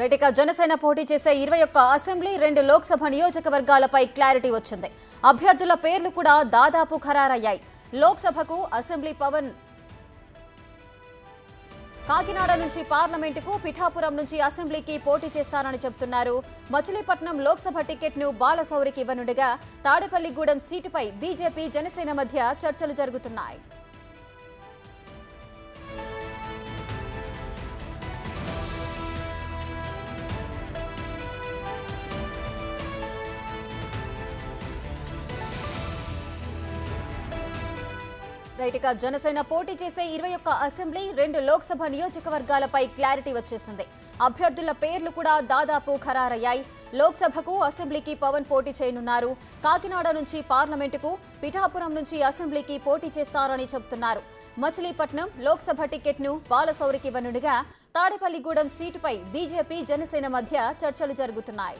రెటిక జనసేన పోటీ చేసే 21 assembly 2 Lok Sabha నియోజకవర్గాలపై clarity వచ్చింది. అభ్యర్థుల పేర్లు కూడా దాదాపు ఖరారయ్యాయి. లోక్సభకు అసెంబ్లీ పవన్ కాకినాడ నుంచి పార్లమెంటుకు, పిఠాపురం నుంచి అసెంబ్లీకి పోటీ చేస్తారని చెబుతున్నారు. మచిలీపట్నం లోక్సభ టికెట్ను బాలశౌరికి ఇవ్వనుండగా తాడేపల్లిగూడెం సీటుపై బీజేపీ జనసేన మధ్య చర్చలు జరుగుతున్నాయి. రైట్గా జనసేన పోటీ చేసే 21 అసెంబ్లీ 2 లోక్సభ నియోజకవర్గాలపై క్లారిటీ వచ్చేసింది. అభ్యర్థుల పేర్లు కూడా దాదాపు ఖరారయ్యాయి. లోక్సభకు, అసెంబ్లీకి పవన్ పోటీ చేయనున్నారు. కాకినాడ నుంచి పార్లమెంటుకు, పిఠాపురం నుంచి అసెంబ్లీకి పోటీ చేస్తారని చెబుతున్నారు. మచిలీపట్నం లోక్సభ టికెట్ను బాలశౌరికి ఇవ్వనుండగా తాడేపల్లిగూడెం సీటుపై బీజేపీ జనసేన మధ్య చర్చలు జరుగుతున్నాయి.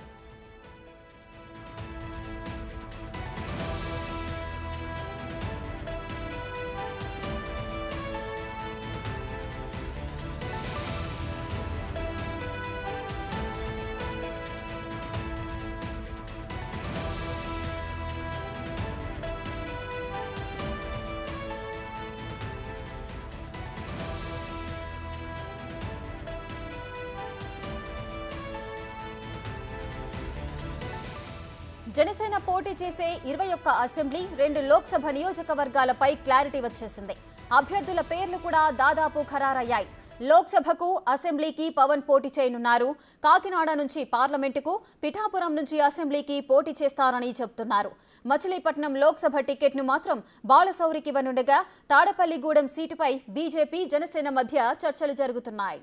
జనసేన పోటీ చేసే 21 అసెంబ్లీ 2 లోక్సభ నియోజకవర్గాలపై క్లారిటీ వచ్చేసింది. అభ్యర్థుల పేర్లు కూడా దాదాపు ఖరారయ్యాయి. లోక్సభకు, అసెంబ్లీకి పవన్ పోటీ చేయనున్నారు. కాకినాడ నుంచి పార్లమెంటుకు, పిఠాపురం నుంచి అసెంబ్లీకి పోటీ చేస్తారని చెబుతున్నారు. మచిలీపట్నం లోక్సభ టికెట్ను మాత్రం బాలశౌరికి ఇవ్వనుండగా తాడేపల్లిగూడెం సీటుపై బీజేపీ జనసేన మధ్య చర్చలు జరుగుతున్నాయి.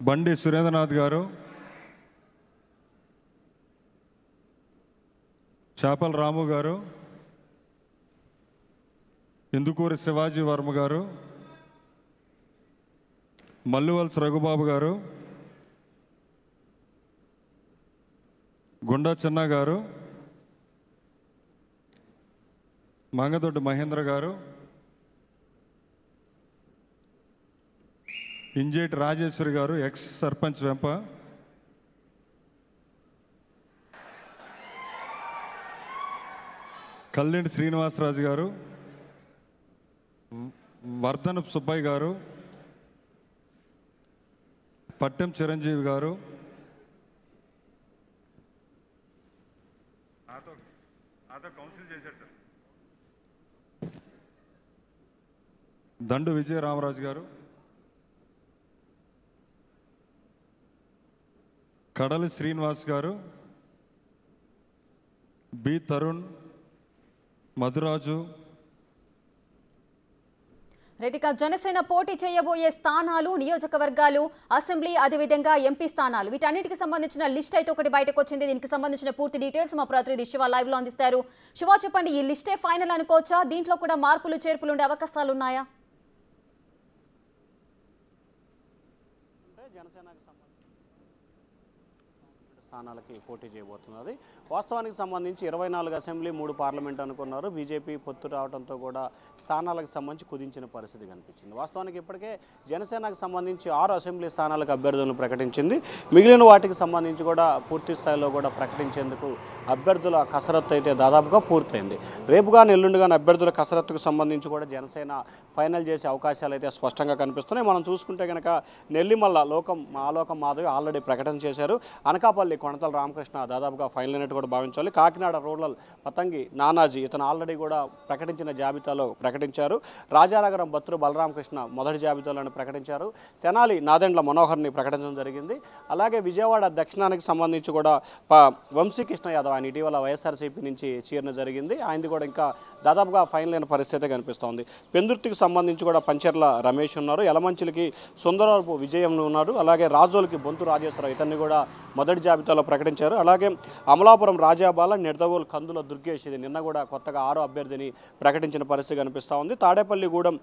బండి సురేంద్రనాథ్ గారు, చేపల రాము గారు, ఇందుకూరి శివాజీ వర్మ గారు, మల్లువల్స్ రఘుబాబు గారు, గుండా చిన్న గారు, మంగదొడ్డి మహేంద్ర గారు, ఇంజేటి రాజేశ్వరి గారు, ఎక్స్ సర్పంచ్ వెంప, కల్లెండి శ్రీనివాసరాజు గారు, వర్ధనపు సుబ్బయ్య గారు, పట్టెం చిరంజీవి గారు, దండు విజయరామరాజు గారు, కడలి శ్రీనివాస్ గారు, బి తరుణ్, మధురాజు. రెటిక జనసేన పోటీ చేయబోయే స్థానాలు, నియోజకవర్గాలు, అసెంబ్లీ, అదేవిధంగా ఎంపీ స్థానాలు, వీటన్నిటికి సంబంధించిన లిస్ట్ అయితే ఒకటి బయటకు వచ్చింది. దీనికి సంబంధించిన పూర్తి డీటెయిల్స్ మా ప్రతినిధి శివ లైవ్ లో అందిస్తారు. శివ, చెప్పండి, ఈ లిస్టే ఫైనల్ అనుకోవచ్చా? దీంట్లో కూడా మార్పులు చేర్పులు ఉండే అవకాశాలు ఉన్నాయా? స్థానాలకి పోటీ చేయబోతున్నది. వాస్తవానికి సంబంధించి 24 అసెంబ్లీ 3 పార్లమెంట్ అనుకున్నారు. బీజేపీ పొత్తు రావడంతో కూడా స్థానాలకు సంబంధించి కుదించిన పరిస్థితి కనిపించింది. వాస్తవానికి ఇప్పటికే జనసేనకు సంబంధించి 6 అసెంబ్లీ స్థానాలకు అభ్యర్థులను ప్రకటించింది. మిగిలిన వాటికి సంబంధించి కూడా పూర్తి స్థాయిలో కూడా ప్రకటించేందుకు అభ్యర్థుల కసరత్తు అయితే దాదాపుగా పూర్తయింది. రేపుగా ఎల్లుండిగా అభ్యర్థుల కసరత్తుకు సంబంధించి కూడా జనసేన ఫైనల్ చేసే అవకాశాలు అయితే స్పష్టంగా కనిపిస్తున్నాయి. మనం చూసుకుంటే కనుక నెల్లిమల్ల ఆలోకం మాధవి ఆల్రెడీ ప్రకటన చేశారు. అనకాపల్లి కొణతల రామకృష్ణ దాదాపుగా ఫైనల్ అయినట్టు కూడా భావించాలి. కాకినాడ రూరల్ పతంగి నానాజీ ఇతను ఆల్రెడీ కూడా ప్రకటించిన జాబితాలో ప్రకటించారు. రాజానగరం బత్తురు బలరామకృష్ణ మొదటి జాబితాలోనే ప్రకటించారు. తెనాలి నాదెండ్ల మనోహర్ని ప్రకటించడం జరిగింది. అలాగే విజయవాడ దక్షిణానికి సంబంధించి కూడా వంశీకృష్ణ యాదవ్ ఆయన ఇటీవల వైఎస్ఆర్సీపీ నుంచి చేరడం జరిగింది. ఆయనది కూడా ఇంకా దాదాపుగా ఫైనల్ అయిన పరిస్థితి కనిపిస్తోంది. పెందుర్తికి సంబంధించి కూడా పంచెర్ల రమేష్ ఉన్నారు. యలమంచిలికి సుందరపు విజయం ఉన్నారు. అలాగే రాజోలకి బొంతు రాజేశ్వరరావు ఇతన్ని కూడా మొదటి జాబితా జాబితాలో ప్రకటించారు. అలాగే అమలాపురం రాజాబాల, నిడదవోలు కందుల దుర్గేష్ ఇది నిన్న కూడా కొత్తగా 6వ అభ్యర్థిని ప్రకటించిన పరిస్థితి కనిపిస్తూ ఉంది. తాడేపల్లిగూడెం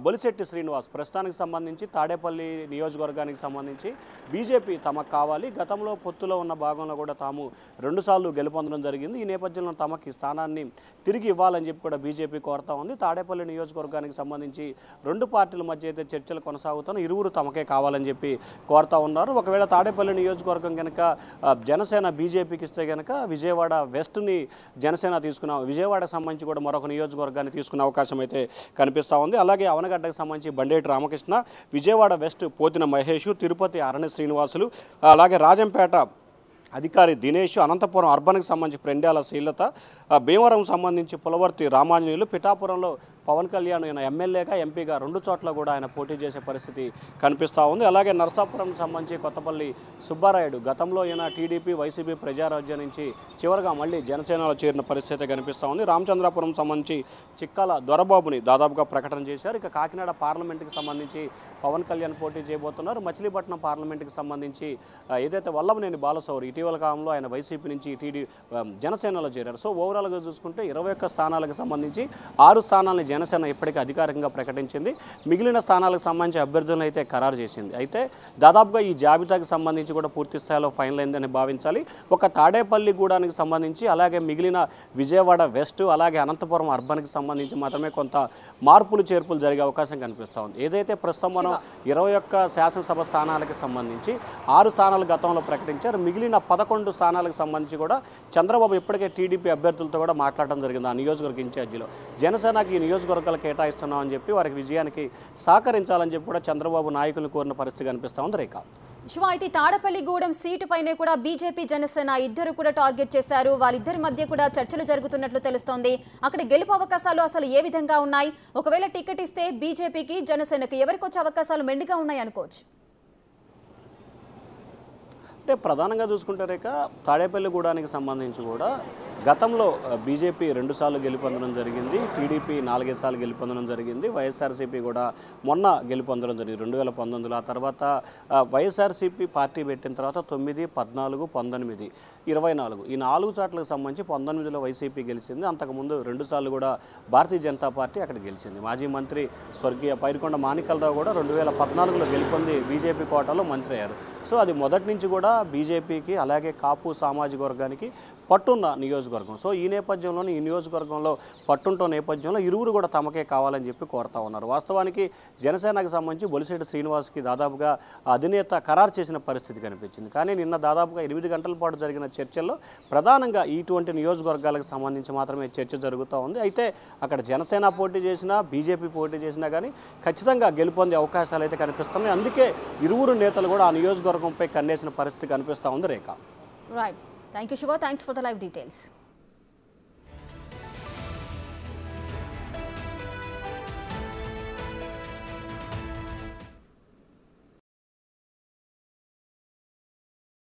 బొలిశెట్టి శ్రీనివాస్ ప్రస్తుతానికి సంబంధించి తాడేపల్లి నియోజకవర్గానికి సంబంధించి బీజేపీ తమకు కావాలి, గతంలో పొత్తులో ఉన్న భాగంలో కూడా తాము 2 సార్లు గెలుపొందడం జరిగింది, ఈ నేపథ్యంలో తమకు ఈ స్థానాన్ని తిరిగి ఇవ్వాలని చెప్పి కూడా బీజేపీ కోరుతా ఉంది. తాడేపల్లి నియోజకవర్గానికి సంబంధించి 2 పార్టీల మధ్య అయితే చర్చలు కొనసాగుతున్న ఇరువురు తమకే కావాలని చెప్పి కోరుతా ఉన్నారు. ఒకవేళ తాడేపల్లి నియోజకవర్గం కనుక జనసేన బీజేపీకి ఇస్తే కనుక విజయవాడ వెస్ట్ని జనసేన విజయవాడకు సంబంధించి కూడా మరొక నియోజకవర్గాన్ని తీసుకునే అవకాశం అయితే కనిపిస్తూ ఉంది. అలాగే అవనగడ్డకు సంబంధించి బండేటి రామకృష్ణ, విజయవాడ వెస్ట్ పోతిన మహేష్, తిరుపతి అరణ్య శ్రీనివాసులు, అలాగే రాజంపేట అధికారి దినేష్, అనంతపురం అర్బన్కి సంబంధించి ప్రెండ్యాల శ్రీలత, భీమవరం సంబంధించి పులవర్తి రామాంజనేయులు, పిఠాపురంలో పవన్ కళ్యాణ్ ఆయన ఎమ్మెల్యేగా ఎంపీగా 2 చోట్ల కూడా ఆయన పోటీ చేసే పరిస్థితి కనిపిస్తూ ఉంది. అలాగే నరసాపురం సంబంధించి కొత్తపల్లి సుబ్బారాయుడు గతంలో ఈయన టీడీపీ వైసీపీ ప్రజారాజ్యం నుంచి చివరిగా మళ్ళీ జనసేనలో చేరిన పరిస్థితి కనిపిస్తూ ఉంది. రామచంద్రాపురం సంబంధించి చిక్కాల దొరబాబుని దాదాపుగా ప్రకటన చేశారు. ఇక కాకినాడ పార్లమెంట్కి సంబంధించి పవన్ కళ్యాణ్ పోటీ చేయబోతున్నారు. మచిలీపట్నం పార్లమెంట్కి సంబంధించి ఏదైతే వల్లభనేని బాలశౌరి ఇటీవల కాలంలో ఆయన వైసీపీ నుంచి జనసేనలో చేరారు. సో ఓవరాల్గా చూసుకుంటే 21 స్థానాలకు సంబంధించి 6 స్థానాలని జనసేన ఇప్పటికీ అధికారికంగా ప్రకటించింది. మిగిలిన స్థానాలకు సంబంధించి అభ్యర్థులను అయితే ఖరారు చేసింది. అయితే దాదాపుగా ఈ జాబితాకు సంబంధించి కూడా పూర్తి స్థాయిలో ఫైనల్ అయిందని భావించాలి. ఒక తాడేపల్లిగూడానికి సంబంధించి, అలాగే మిగిలిన విజయవాడ వెస్ట్, అలాగే అనంతపురం అర్బన్కి సంబంధించి మాత్రమే కొంత మార్పులు చేర్పులు జరిగే అవకాశం కనిపిస్తూ ఉంది. ఏదైతే ప్రస్తుతం మనం 21 శాసనసభ స్థానాలకు సంబంధించి 6 స్థానాలు గతంలో ప్రకటించారు. మిగిలిన 11 స్థానాలకు సంబంధించి కూడా చంద్రబాబు ఇప్పటికే టీడీపీ అభ్యర్థులతో కూడా మాట్లాడడం జరిగింది. ఆ నియోజకవర్గ ఇన్ఛార్జీలో జనసేనకి ఈ నియోజకవర్గాలు కేటాయిస్తున్నామని చెప్పి వారికి విజయానికి సహకరించాలని చెప్పి కూడా చంద్రబాబు నాయకులు కోరిన పరిస్థితి కనిపిస్తూ ఉంది. రేఖ శివ, అయితే తాడపల్లిగూడెం సీటు పైనే కూడా బీజేపీ జనసేన ఇద్దరు కూడా టార్గెట్ చేశారు. వాళ్ళిద్దరి మధ్య కూడా చర్చలు జరుగుతున్నట్లు తెలుస్తోంది. అక్కడ గెలుపు అవకాశాలు అసలు ఏ విధంగా ఉన్నాయి? ఒకవేళ టికెట్ ఇస్తే బీజేపీకి జనసేనకి ఎవరికి వచ్చే అవకాశాలు మెండుగా ఉన్నాయి అనుకోవచ్చు? అంటే ప్రధానంగా చూసుకుంటే రేఖ తాడేపల్లిగూడానికి సంబంధించి కూడా గతంలో బీజేపీ 2 సార్లు గెలుపొందడం జరిగింది, టీడీపీ 4-5 సార్లు గెలుపొందడం జరిగింది, వైఎస్ఆర్సీపీ కూడా మొన్న గెలుపొందడం జరిగింది 2019లో. ఆ తర్వాత వైఎస్ఆర్సీపీ పార్టీ పెట్టిన తర్వాత 9, 14, 19, 24 ఈ 4 చోట్లకు సంబంధించి 19లో వైసీపీ గెలిచింది. అంతకుముందు 2 సార్లు కూడా భారతీయ జనతా పార్టీ అక్కడ గెలిచింది. మాజీ మంత్రి స్వర్గీయ పైడికొండ మాణిక్యాలరావు కూడా 2014లో గెలుపొంది బీజేపీ కోటాలో మంత్రి అయ్యారు. సో అది మొదటి నుంచి కూడా బీజేపీకి అలాగే కాపు సామాజిక వర్గానికి పట్టున్న నియోజకవర్గం. సో ఈ నేపథ్యంలోనే ఈ నియోజకవర్గంలో పట్టుంటో నేపథ్యంలో ఇరువురు కూడా తమకే కావాలని చెప్పి కోరుతా ఉన్నారు. వాస్తవానికి జనసేనకు సంబంధించి బొలిశెట్టి శ్రీనివాస్కి దాదాపుగా అధినేత ఖరారు చేసిన పరిస్థితి కనిపించింది. కానీ నిన్న దాదాపుగా 8 గంటల పాటు జరిగిన చర్చల్లో ప్రధానంగా ఇటువంటి నియోజకవర్గాలకు సంబంధించి మాత్రమే చర్చ జరుగుతూ ఉంది. అయితే అక్కడ జనసేన పోటీ చేసినా బీజేపీ పోటీ చేసినా కానీ ఖచ్చితంగా గెలుపొందే అవకాశాలు అయితే కనిపిస్తున్నాయి. అందుకే ఇరువురు నేతలు కూడా ఆ నియోజకవర్గంపై కన్నేసిన పరిస్థితి కనిపిస్తూ ఉంది. Rekha right, thank you Shiva, thanks for the live details.